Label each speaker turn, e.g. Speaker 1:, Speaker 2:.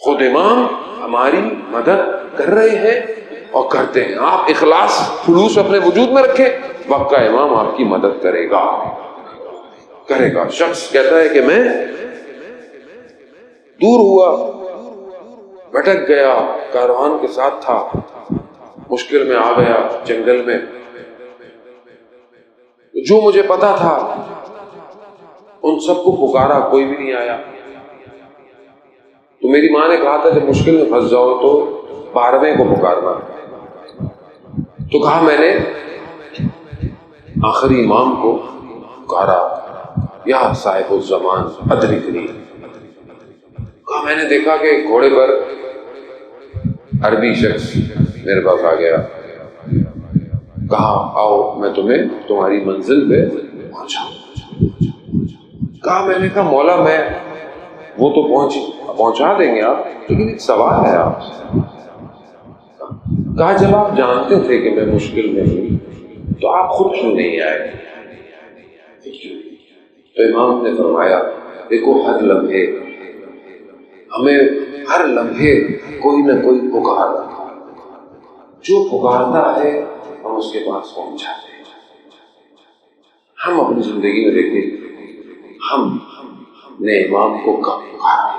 Speaker 1: خود امام ہماری مدد کر رہے ہیں اور کرتے ہیں. آپ اخلاص خلوص اپنے وجود میں رکھیں، وقت کا امام آپ کی مدد کرے گا. شخص کہتا ہے کہ میں دور ہوا، بھٹک گیا، کاروان کے ساتھ تھا، مشکل میں آ گیا، جنگل میں جو مجھے پتا تھا ان سب کو پکارا، کوئی بھی نہیں آیا. تو میری ماں نے کہا تھا جب مشکل میں پھنس جاؤ تو 12ویں کو پکارنا. تو کہا میں نے آخری امام کو پکارا، یا صاحب الزمان ادرکنی. کہا میں نے دیکھا کہ گھوڑے پر عربی شخص میرے پاس آ گیا، کہا آؤ میں تمہیں تمہاری منزل پہ پہنچاؤں. کہا میں نے کہا مولا میں وہ تو پہنچا دیں گے آپ، لیکن ایک سوال ہے آپ سے. کہا جب آپ جانتے تھے کہ میں مشکل میں ہوں تو آپ خود کیوں نہیں آئے؟ تو امام نے فرمایا دیکھو ہر لمحے ہمیں ہر لمحے کوئی نہ کوئی پکارتا ہے، جو پکارتا ہے ہم اس کے پاس پہنچ جاتے ہیں. ہم اپنی زندگی میں دیکھیں ہم نے امام کو کب پکارا،